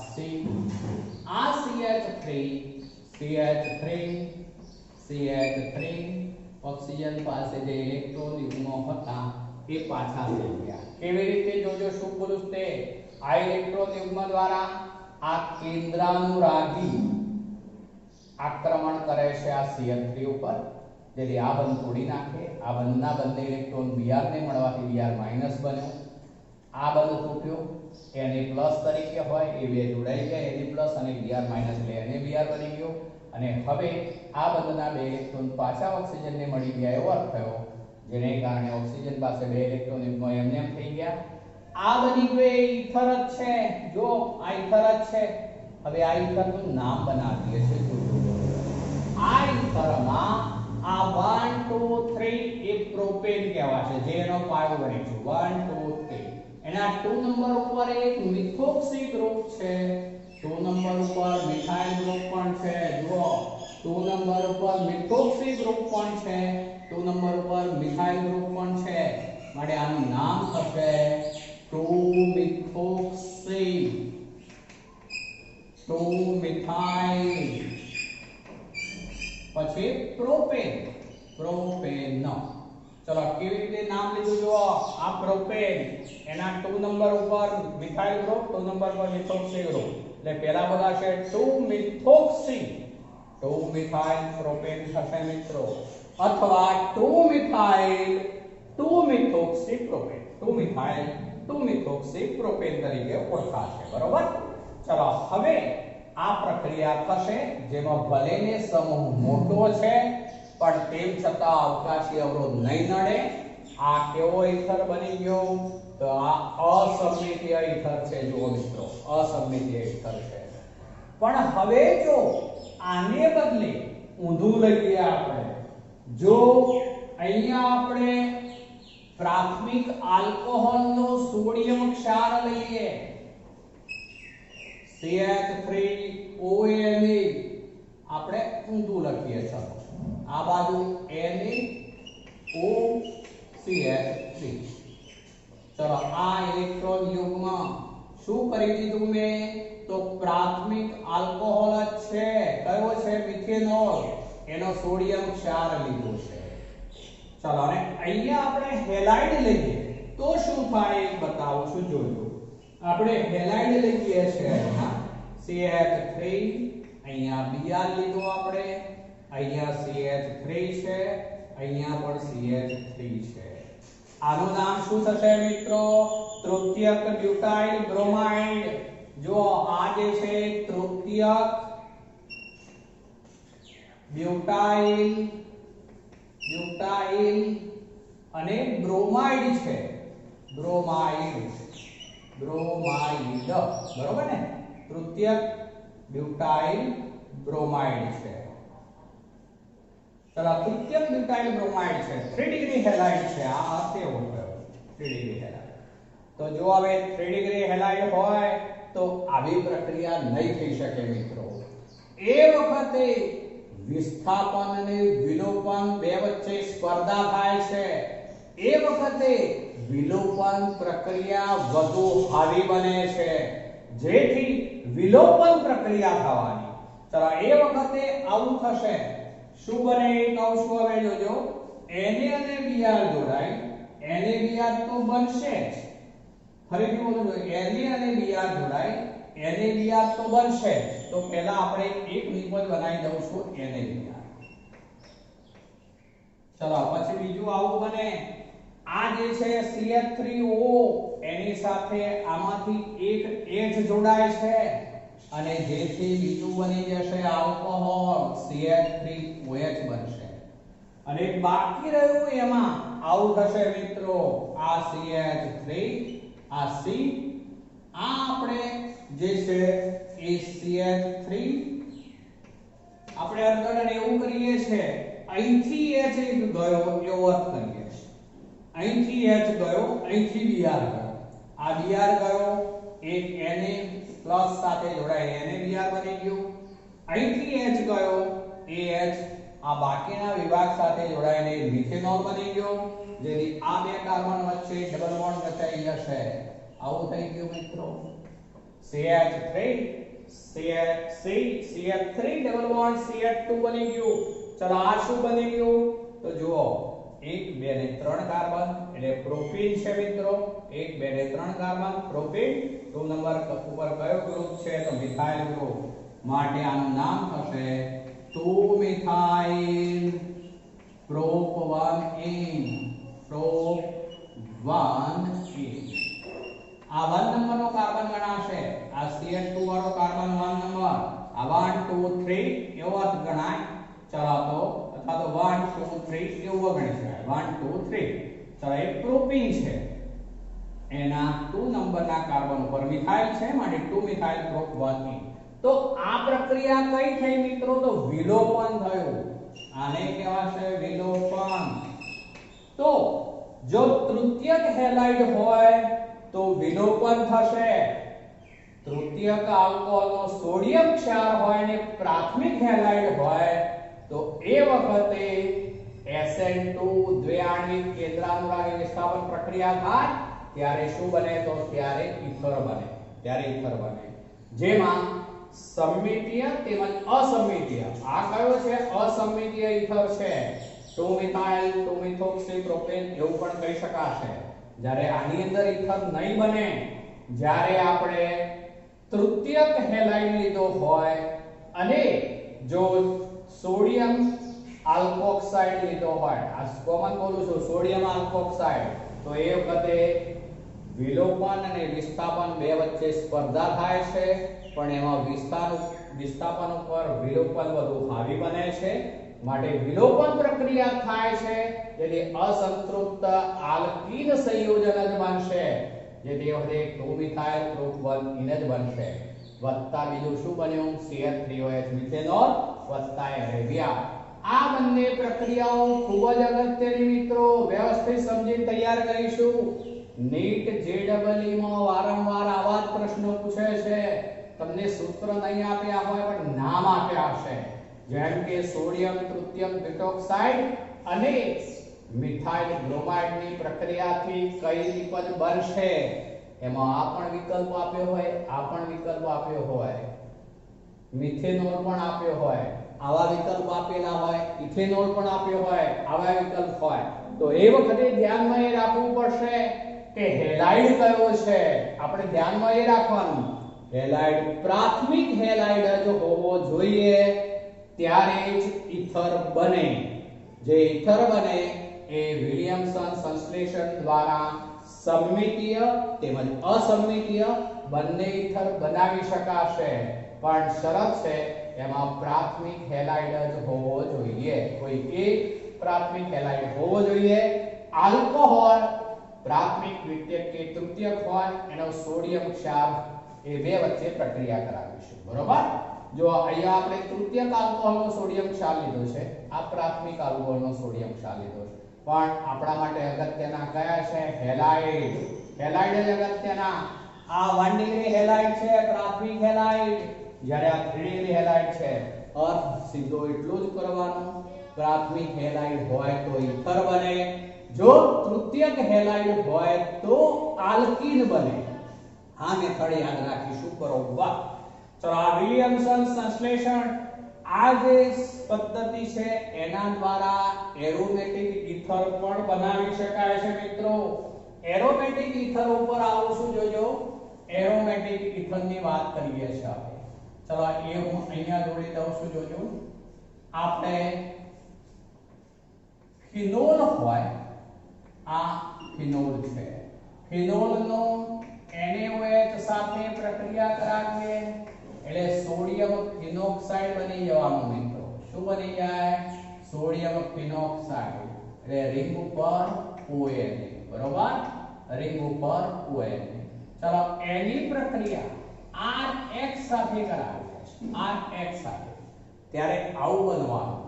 S2: આ CH3 ઓક્સિજન પાસે જે ઇલેક્ટ્રોન યુગ્મો હતા એ પાછા થઈ ગયા. કેવી રીતે, જોજો શું બોલું તે. આ ઇલેક્ટ્રોન યુગ્મ દ્વારા આ કેન્દ્રાનુરાગી આક્રમણ કરે છે આ CH3 ઉપર, જેથી આ બંધ તોડી નાખે. આ બંધના બંને ઇલેક્ટ્રોન Br ને મળવાથી Br- બન્યો. આ બંધ તૂટ્યું, Na+ તરીકે હોય એ બે જોડાઈ ગયા, Na+ અને Br- એટલે NaBr બની ગયો અને હવે આ બંધના બે ઇલેક્ટ્રોન પાછા ઓક્સિજનને મળી ગયા એવો અર્થ થયો, જેને કારણે ઓક્સિજન પાસે બે ઇલેક્ટ્રોન એમને એમ થઈ ગયા. આ બની ગયો એ ઈથર જ છે. જો આ ઈથર જ છે. હવે આ ઈથરનું નામ બનાવીએ છીએ. આ ઈથરમાં આ 1 2 3 એ પ્રોપેન કહેવાશે, જે એનો પાયો બને છે. 1 2 3 એના 2 નંબર ઉપર એક મિથોક્સી ગ્રુપ છે, 2 નંબર ઉપર મિથાઇલ ગ્રુપ પણ છે. જુઓ 2 નંબર ઉપર મિથોક્સી ગ્રુપ પણ છે, 2 નંબર ઉપર મિથાઇલ ગ્રુપ પણ છે, માટે આનું નામ થશે 2-મિથોક્સી 2-મિથાઇલ. પછી પ્રોપેન, પ્રોપેન. ચલો કેવી રીતે નામ લીધું જુઓ. આ પ્રોપેન, એના 2 નંબર ઉપર મિથાઇલ ગ્રુપ, 2 નંબર પર મિથોક્સી ગ્રુપ, એટલે પહેલા બોલાશે 2-મિથોક્સી, 2-મિથાઇલ પ્રોપેન થશે મિત્રો, અથવા 2-મિથાઇલ 2-મિથોક્સી પ્રોપેન, 2-મિથાઇલ 2-મિથોક્સી પ્રોપેન તરીકે ઓળખાશે. બરોબર. ચલો હવે આ પ્રક્રિયા થશે જેમાં ભલેને સમૂહ મોટો છે પણ તેમ છતાં અવકાશી અવરોધ નહીં નડે. આ કેવો ઈથર બની ગયો? તો આ અસમમિતીય ઈથર છે. જુઓ મિત્રો, અસમમિતીય ઈથર છે. પણ હવે જો આને બદલે ઊંધું લઈએ આપણે, જો અહીંયા આપણે પ્રાથમિક આલ્કોહોલનો સોડિયમ ક્ષાર લઈએ, CH3ONA, આપણે ઊંધું લખીએ. ચલો આ બાજુ NaOCH3. ચલો આ ઇલેક્ટ્રોન યુગ્મ શું કરી દીધું મેં? તો પ્રાથમિક આલ્કોહોલ જ છે. કયો છે? મિથેનોલ. એનો સોડિયમ ક્ષાર લીધો છે. ચલો અને અહીંયા આપણે હેલાઇડ લઈએ તો શું થાય એ બતાવું છું. જોજો, આપણે હેલાઇડ લઈએ છે. અહીંયા CH3, અહીંયા Br લીધો આપણે, અહીંયા CH3 છે, અહીંયા પણ CH3 છે. આનું નામ શું થશે મિત્રો? તૃતીયક બ્યુટાઇલ બ્રોમાઇડ. જો આ જે છે તૃતીયક બ્યુટાઇલ અને બ્રોમાઇડ છે. બ્રોમાઇડ, બરોબર ને? તૃતીયક બ્યુટાઇલ બ્રોમાઇડ છે. ચલો તૃતીયક બ્યુટાઇલ બ્રોમાઇડ છે, 3 ડિગ્રી હેલાઇડ છે. આ અર્થ એવો થયો 3 ડિગ્રી હેલાઇડ. તો જો હવે 3 ડિગ્રી હેલાઇડ હોય તો આવી પ્રક્રિયા નહીં થઈ શકે મિત્રો. એ વખતે વિસ્થાપન અને વિલોપન બે વચ્ચે સ્પર્ધા થાય છે. એ વખતે વિલોપન પ્રક્રિયા વધુ હાવી બને છે, જેથી વિલોપન પ્રક્રિયા થવાની. ચલો એ વખતે આવું થશે. શું બને એ કહું છું. હવે જોજો, Na અને Br જોડાય, NaBr તો બનશે જ. ફરીથી બોલું છું, Na અને Br જોડાય, NaBr તો બનશે. તો પહેલા આપણે એક નિપજ બનાવી દઉં છું NaBr. ચલો પછી બીજું આવું બને. આ જે છે CH3O, એની સાથે આમાંથી એક H જોડાય છે અને જેથી બીજું બની જશે આલ્કોહોલ, CH3OH બનશે. અને બાકી રહ્યું એમાં આવું થશે મિત્રો. આ CH3, આ C, આ આપણે જે છે એ CH3, આપણે અર્થઘટન એવું કરીએ છે, અહીંથી H ગયો એવો અર્થ કરીએ. અહીંથી H ગયો, અહીંથી Br ગયો, આ Br ગયો, એક Na+ સાથે જોડાય NaBr બની ગયું. અહીંથી H ગયો, AH આ બાકીના વિભાગ સાથે જોડાઈને મિથેનોલ બની ગયો, જેથી આ બે કાર્બન વચ્ચે ડબલ બોન્ડ રચાઈ જશે. આવું થઈ ગયું મિત્રો. CH3 CH3 double bond CH2 બની ગયું. ચલો આ શું બની ગયું? તો જુઓ, 1 2 ને 3 કાર્બન એટલે પ્રોપીન છે મિત્રો. 1 2 ને 3 કાર્બન પ્રોપીન. 2 નંબર ઉપર કયો ગ્રુપ છે? તો મિથાઇલ ગ્રુપ. માટે આનું નામ થશે 2-મિથાઇલ prop1N. આ 1 નંબરનો કાર્બન ગણાશે, આ CH2 વાળો કાર્બન 1 નંબર, આ 1 2 3 એવો અર્થ ગણાય. ચલો તો અથવા તો 1 2 3 એવું ગણી શકાય. 1 2 3. ચલો એ પ્રોપીન છે, એના 2 નંબરના કાર્બન ઉપર મિથાઇલ છે, માટે 2 મિથાઇલ ગ્રુપ 1. તો આ પ્રક્રિયા કઈ થઈ મિત્રો? તો વિલોપન થયું. આને કહેવાશે વિલોપન. તો જો તૃતીયક હેલાઇડ હોય તો વિલોપન થશે. તૃતીયક આલ્કોહોલનો સોડિયમ ક્ષાર હોય ને પ્રાથમિક હેલાઇડ હોય તો એ વખતે SN2 દ્વિઆણ્વિક કેન્દ્રાનુરાગી વિસ્થાપન પ્રક્રિયા થાય ત્યારે શું બને? તો ત્યારે ઈથર બને. ત્યારે ઈથર બને, જેમાં સમમિતીય તેમજ અસમમિતીય, આ કયો છે? અસમમિતીય ઈથર છે. 2 મિથાઇલ 2 મિથોક્સી પ્રોપેન એવું પણ કહી શકાશે. જ્યારે આની અંદર ઈથર નહીં બને, જ્યારે આપણે તૃતીયક હેલાઇડ લીધો હોય અને જો સોડિયમ આલ્કોક્સાઇડ લીધો હોય, આ કોમન બોલું છું, સોડિયમ આલ્કોક્સાઇડ, તો એ વખતે વિલોપન અને વિસ્થાપન બે વચ્ચે સ્પર્ધા થાય છે, પણ એમાં વિસ્થાપન ઉપર વિલોપન વધુ હાવી બને છે, માટે વિલોપન પ્રક્રિયા થાય છે. જેથી અસંતૃપ્ત આલ્કીન સંયોજન જ બનશે, જેથી વખતે 2 મિથાઇલ ગ્રુપ 1 ઇન જ બનશે. વત્તા બીજું શું બન્યું? CH3OH મિથેનોલ વત્તા એરેબિયા. આ બંને પ્રક્રિયાઓ ખૂબ જ અગત્યની મિત્રો, વ્યવસ્થિત સમજીને તૈયાર કરીશું. નીટ JEE માં વારંવાર આવા જ પ્રશ્નો પૂછે છે. તમને સૂત્ર નહીં આપ્યા હોય પણ નામ આપ્યા હશે, જેમ કે સોડિયમ તૃતીયક બ્યુટોક્સાઇડ અને મિથાઇલ બ્રોમાઇડની પ્રક્રિયાથી કઈ નિપજ બનશે, એમાં આ પણ વિકલ્પ આપ્યો હોય, આ પણ વિકલ્પ આપ્યો હોય, મિથેનોલ પણ આપ્યો હોય, આવા વિકલ્પ આપેલા હોય, ઇથેનોલ પણ આપ્યો હોય, આવા વિકલ્પ હોય, તો એ વખતે ધ્યાનમાં એ રાખવું પડશે કે હેલાઇડ કયો છે. આપણે ધ્યાનમાં એ રાખવાનું, હેલાઇડ પ્રાથમિક હેલાઇડ જ હોવો જોઈએ, ત્યારે જ ઈથર બને. જે ઈથર બને એ વિલિયમસન સંશ્લેષણ દ્વારા સમમિતીય તેમજ અસમમિતીય બંને ઈથર બનાવી શકાશે, પણ શરત છે એમાં પ્રાથમિક હેલાઇડ જ હોવો જોઈએ. કોઈ એક પ્રાથમિક હેલાઇડ હોવો જોઈએ. આલ્કોહોલ પ્રાથમિક દ્વિતીયક કે તૃતીયક હોય, એનો સોડિયમ ક્ષાર એ બે વચ્ચે પ્રક્રિયા કરાવીશું. બરોબર? જો અહીંયા આપણે તૃતીયક આલ્કોહોલનો સોડિયમ ક્ષાર લીધો છે, આ પ્રાથમિક આલ્કોહોલનો સોડિયમ ક્ષાર લીધો છે, પણ આપણા માટે અગત્યના કયા છે? હેલાઇડ. હેલાઇડ જ અગત્યના. આ 1 ડિગ્રી હેલાઇડ છે, પ્રાથમિક હેલાઇડ, જ્યારે આ 3 ડિગ્રી હેલાઇડ છે. અર્થ સીધો એટલું જ કરવાનું, પ્રાથમિક હેલાઇડ હોય તો ઈથર બને, જો તૃતીયક હેલાઇડ હોય તો આલ્કીન બને. આ મેથડ યાદ રાખીશું. બરોબર? ચલો આ વિલિયમસન સંશ્લેષણ, આ જે પદ્ધતિ છે એના દ્વારા એરોમેટિક ઈથર પણ બનાવી શકાય છે મિત્રો. એરોમેટિક ઈથર ઉપર આવું છું, જોજો. એરોમેટિક ઈથરની વાત કરીએ છીએ આપણે. ચલો એ હું અહીંયા જોડી દઉં છું, જોજો. આપણે ફિનોલ હોય, આ ફિનોલ છે, ફિનોલનો NaOH સાથે પ્રક્રિયા કરાવીએ એટલે સોડિયમ ફિનોક્સાઇડ બની જવાનું મિત્રો. શું બની જાય? Sodium phenoxide. એટલે રિંગ ઉપર ONA. બરોબર? રિંગ ઉપર ONA. ચલો એની પ્રક્રિયા RH સાથે કરાવીએ, RH સાથે, ત્યારે આવું બનવાનું.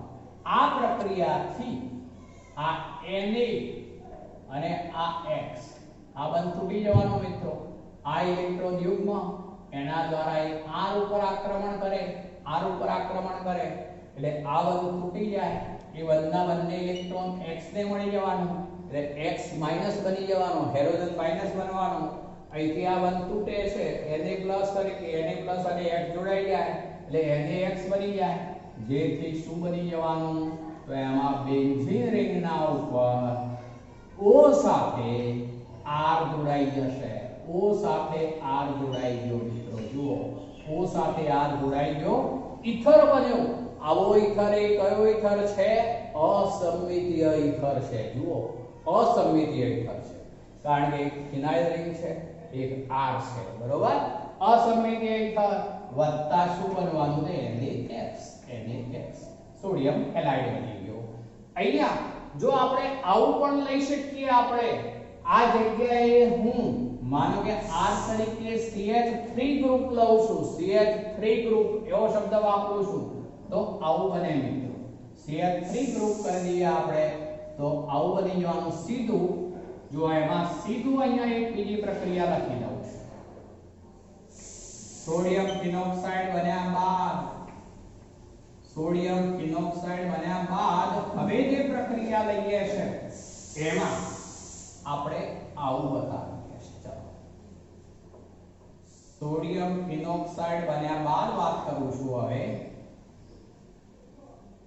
S2: આ પ્રક્રિયાથી આ Na અને આ X આ બંધ તૂટી જવાનું મિત્રો. આ ઇલેક્ટ્રોન યુગ્મ એના દ્વારા એક R ઉપર આક્રમણ કરે, R ઉપર આક્રમણ કરે એટલે આ બંધ તૂટી જાય. એ બંધના બંને ઇલેક્ટ્રોન X ને મળી જવાનું, એટલે X માઈનસ બની જવાનું, હેલોજન માઈનસ બનવાનું. અહીંથી આ બંધ તૂટે છે, Na પ્લસ તરીકે Na પ્લસ અને X જોડાઈ જાય એટલે NaX બની જાય, જેથી શું બની જવાનું? તો એમાં બેન્ઝીન રિંગના ઉપર O સાથે R જોડાઈ જશે. O સાથે R જોડાઈ ગયો મિત્રો. જુઓ, O સાથે R જોડાઈ ગયો, ઈથર બન્યો. આવો ઈથર એ કયો ઈથર છે? અસમમિતીય ઈથર છે. જુઓ, અસમમિતીય ઈથર છે, કારણ કે ફિનાઇલ રિંગ છે, એક R છે, બરોબર. અસમિતીય ઇથર વત્તા શું બનવાનું છે NaX સોડિયમ હેલાઇડ બની ગયો. અહીંયા જો આપણે આવું પણ લઈ શકીએ, આપણે આ જગ્યાએ હું માનો કે R તરીકે CH3 ગ્રુપ લઉં છું, CH3 ગ્રુપ એવો શબ્દ વાપરું છું, તો આવું બને મિત્રો. CH3 ગ્રુપ કરી દઈએ આપણે તો આવું બની જવાનું સીધું. જો એમાં સીધું અહીંયા એક બીજી પ્રક્રિયા લખી દઉં છું. સોડિયમ ફિનોક્સાઇડ બન્યા બાદ હવે જે પ્રક્રિયા લઈએ છે એમાં આપણે આવું બતાવીએ છીએ. ચાલો સોડિયમ ફિનોક્સાઇડ બન્યા બાદ વાત કરું છું હવે,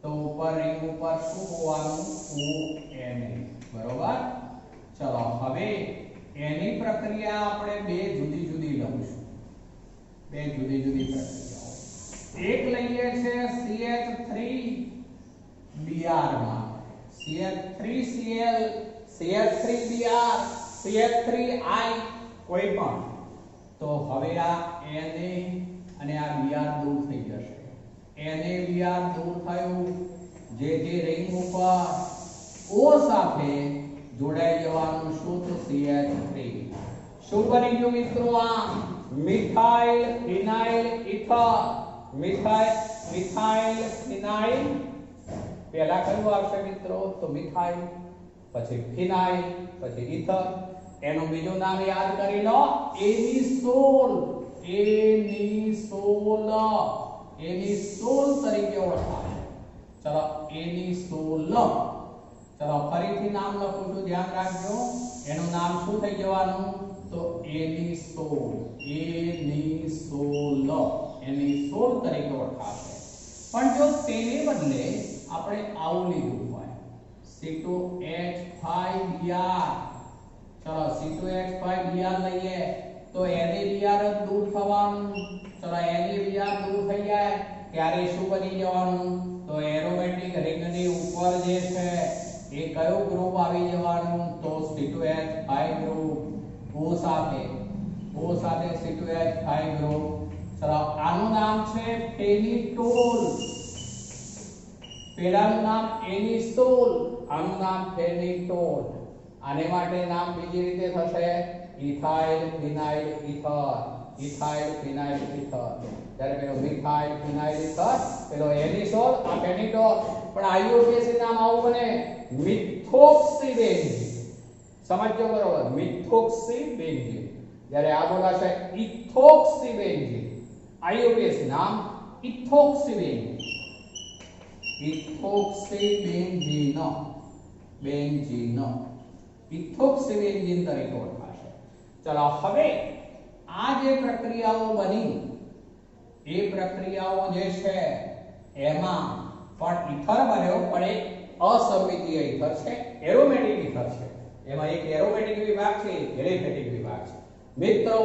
S2: તો ઉપર રિંગ ઉપર શું હોવાનું ONA, બરોબર. ચલો હવે એની પ્રક્રિયા આપણે બે જુદી જુદી લઈશું, બે જુદી જુદી પ્રક્રિયાઓ. એક લઈએ છે CH3Br માં CH3Cl CH3Br CH3I કોઈ પણ, તો હવે આ Na અને આ Br દૂર થઈ જશે. Na Br દૂર થયું, જે રિંગ ઉપર O સાથે જોડાઈ જવાનું શું તો CH3. શું બની ગયું મિત્રો? આ મિથાઇલ ફિનાઇલ ઇથર. મિથાઇલ ફિનાઇલ પહેલા કયું આવશે મિત્રો? તો મિથાઇલ, પછી ફિનાઇલ, પછી ઇથર. એનું બીજું નામ યાદ કરી લો, એનિસોલ. એનિસોલ તરીકે ઓળખાય. ચલો એનિસોલ. ચલો ફરીથી નામ લખું છું, ધ્યાન રાખજો. એનું નામ શું થઈ જવાનું? તો એનિસોલ. એનિસોલ તરીકે ઓળખાશે. પણ જો તેને બદલે આપણે આવું લીધું હોય C2H5Br, ચલો C2H5Br લઈએ તો NaBr જ દૂર થવાનું. ચલો NaBr દૂર થઈ જાય ત્યારે શું બની જવાનું? તો એરોમેટિક રિંગની ઉપર જે છે એ કયું ગ્રુપ આવી જવાનું? તો C2H5 ગ્રુપ. O સાથે C2H5 ગ્રુપ. ચલો આનું નામ છે ફેનિટોલ. પેલાનું નામ એનિસોલ, આનું નામ ફેનિટોલ. આને માટે નામ બીજી રીતે થશે ઇથાઇલ ફિનાઇલ ઇથર. ત્યારે પેલો મિથાઇલ ફિનાઇલ ઇથર, પેલો એનિસોલ, આ ફેનિટોલ. પણ આઈયુપીએસી નામ આવું બને મિથોક્સીબેન્ઝીન. સમજજો બરોબર, મિથોક્સીબેન્ઝીન. જ્યારે આ બોલાશે ઇથોક્સીબેન્ઝીન, આઈયુપીએસી નામ ઇથોક્સીબેન્ઝીન. ઇથોક્સીબેન્ઝીન તરીકે ઓળખાશે. ચલો હવે આ જે પ્રક્રિયાઓ બની એ પ્રક્રિયાઓ જે છે એમાં પણ ઇથર બન્યો, પણ એક અસમિતીય ઇથર છે, એરોમેટિક ઇથર છે. એમાં એક એરોમેટિક વિભાગ છે, એક એલિફેટિક વિભાગ છે. મિત્રો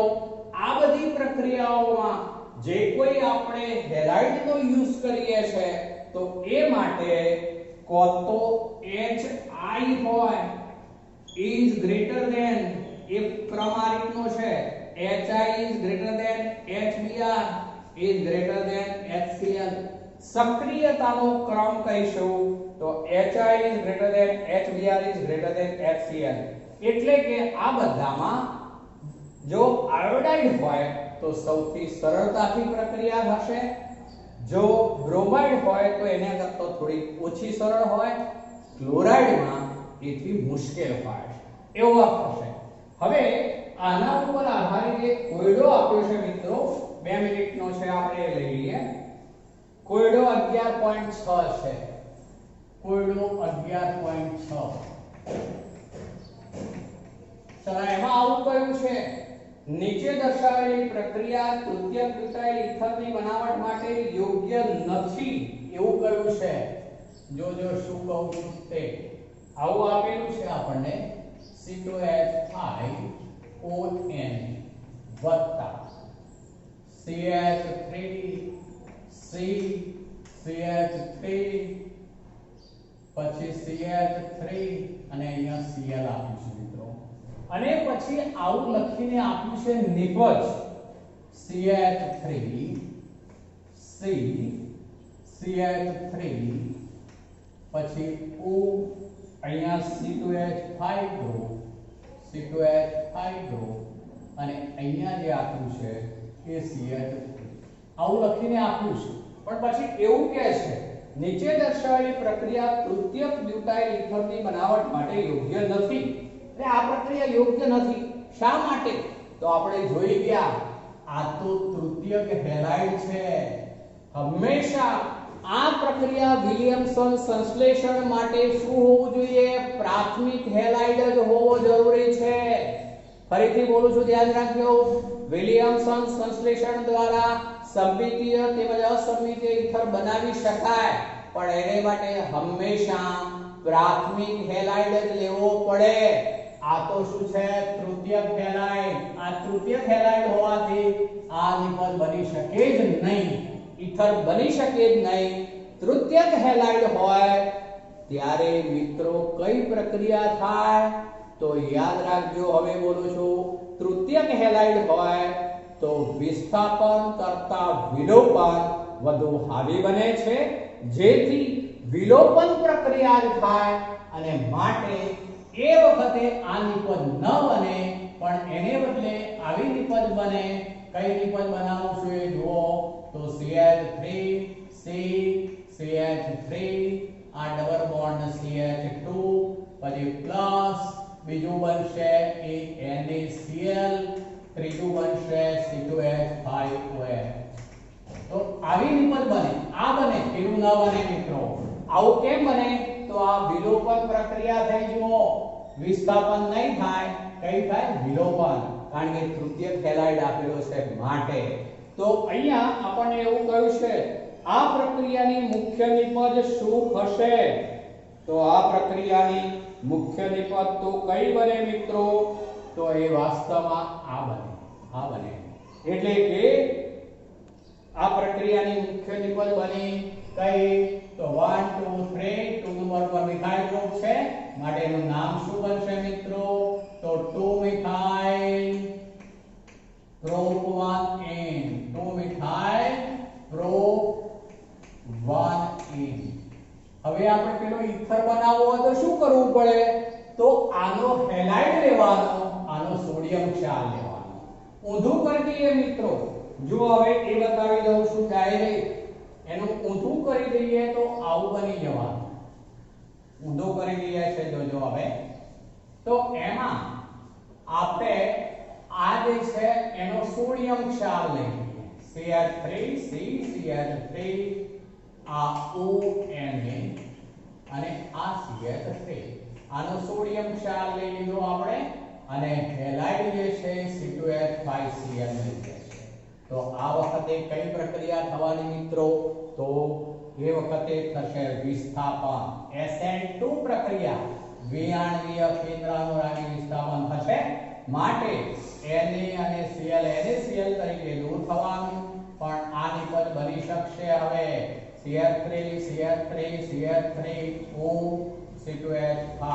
S2: આ બધી પ્રક્રિયાઓમાં જે કોઈ આપણે હેલાઇડનો યુઝ કરીએ છે તો એ માટે કો તો HI હોય is greater than, એ ક્રમારિકનો છે, HI is greater than HBr is greater than HCl. સક્રિયતાનો ક્રમ કહીશું તો HI is greater than HBr is greater than HCl. એટલે કે આ બધામાં જો આયોડાઇડ હોય તો સૌથી સરળતાથી પ્રક્રિયા થશે, જો બ્રોમાઇડ હોય તો એના કરતા થોડી ઓછી સરળ હોય, ક્લોરાઇડમાં એથી મુશ્કેલ હોય, એવું થશે. હવે આના ઉપર આધારિત એક કોયડો આપ્યો છે મિત્રો, 2 મિનિટનો છે, આપણે લઈ લઈએ. કોયડો 11.6 છે. કોયડો 11.6. ચલો એમાં આવું કહ્યું છે, નીચે દર્શાવેલી પ્રક્રિયા તૃતીયક બ્યુટાઇલ ઇથરની બનાવટ માટે યોગ્ય નથી એવું કહ્યું છે. જો શું કહું છું તે આવું આપેલું છે આપણને C2H5ON વત્તા CH3C CH3 પછી CH3 અને અહીંયા Cl આપ્યું છે મિત્રો. અને પછી આવું લખીને આપ્યું છે નિપજ CH3 C CH3 પછી O અહીંયા C2H5 ગ્રુપ C2H5 ગ્રુપ અને અહીંયા જે આપ્યું છે એ CH3 આવું લખીને આપ્યું છે પણ પછી એવું કહે છે નીચે દર્શાવેલી પ્રક્રિયા તૃતીયક બ્યુટાઇલ ઇથરની બનાવટ માટે યોગ્ય નથી એટલે આ પ્રક્રિયા યોગ્ય નથી શા માટે તો આપણે જોઈ ગયા આ તો તૃતીયક હેલાઇડ છે હંમેશા આ પ્રક્રિયા વિલિયમસન સંશ્લેષણ માટે શું હોવું જોઈએ પ્રાથમિક હેલાઇડ જ હોવો જરૂરી છે ફરીથી બોલું છું ધ્યાન રાખજો વિલિયમસન સંશ્લેષણ દ્વારા સંમિતીય તેમજ અસંમિતીય ઇથર બનાવી શકાય પણ એને માટે હંમેશા પ્રાથમિક હેલાઇડ જ લેવો પડે આ તો શું છે તૃતીયક હેલાઇડ આ તૃતીયક હેલાઇડ હોવાથી આ નિપજ બની શકે જ નહીં ઇથર બની શકે જ નહીં તૃતીયક હેલાઇડ હોય ત્યારે મિત્રો કઈ પ્રક્રિયા થાય તો યાદ રાખજો હવે બોલું છું તૃતીયક હેલાઇડ હોય તો વિસ્થાપન કરતા વિલોપન વધુ હાવી બને છે જેથી વિલોપન પ્રક્રિયા જ થાય અને માટે એ વખતે આ નિપજ ન બને પણ એને બદલે આવી નિપજ બને કઈ નિપજ બનાવું છું એ જુઓ તો CH3 C CH3 આ ડબલ બોન્ડ CH2 પછી પ્લસ બીજું બનશે એ NaCl ત્રીજું બનશે C2H5OH તો આવી નિપજ બને આ બને પેલું ન બને મિત્રો આવું કેમ બને તો આ વિલોપન પ્રક્રિયા થઈ જુઓ વિસ્થાપન નહીં થાય કઈ થાય વિલોપન કારણ કે તૃતીયક હેલાઇડ આપેલો છે માટે તો અહીંયા આપણને એવું કહ્યું છે આ પ્રક્રિયાની મુખ્ય નિપજ શું હશે તો આ પ્રક્રિયાની મુખ્ય નિપજ તો કઈ બને મિત્રો તો એ વાસ્તવમાં આ બને એટલે કે આ પ્રક્રિયાની મુખ્ય નિપજ બની કઈ તો 1 2 3 2 નંબર પર મિથાઇલ ગ્રુપ છે માટે એનું નામ શું બનશે મિત્રો તો 2 methyl prop 1N 2 methyl prop 1N હવે આપણે પેલો ઇથર બનાવવો હોય તો શું કરવું પડે તો આનો હેલાઇડ લેવાનો આનો સોડિયમ ક્ષાર લેવાનો ઊંધું કરી દઈએ મિત્રો જો હવે એ બતાવી દઉં છું ડાયરેક્ટ એનું ઊંધું કરી દઈએ તો આવું બની જવાનું ઊંધું કરી દઈએ છે જોજો હવે તો એમાં આપણે આ જે છે એનો સોડિયમ ક્ષાર લઈ લઈએ CH3 C CH3 આ ONA અને આ CH3 આનો સોડિયમ ક્ષાર લઈ લીધો આપણે અને હેલાઇડ જે છે C2H5Cl લઈ છે તો આ વખતે કઈ પ્રક્રિયા થવાની મિત્રો તો એ વખતે થશે વિસ્થાપન SN2 પ્રક્રિયા વિઆણવીય કેન્દ્રાનુરાગી વિસ્થાપન થશે માટે Na અને Cl NaCl તરીકે દૂર થવાનું પણ આ નિપજ બની શકશે હવે CH3 CH3 CH3 O C2H5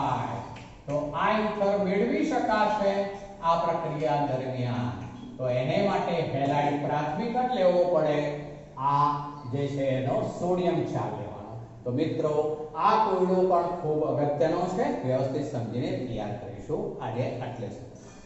S2: તો આ ઇથર મેળવી શકાશે આ પ્રક્રિયા દરમિયાન તો એને માટે હેલાઇડ પ્રાથમિક જ લેવો પડે આ જે છે એનો સોડિયમ ક્ષાર લેવાનો તો મિત્રો આ કોયડો પણ ખૂબ અગત્યનો છે વ્યવસ્થિત સમજીને તૈયાર કરીશું આજે આટલે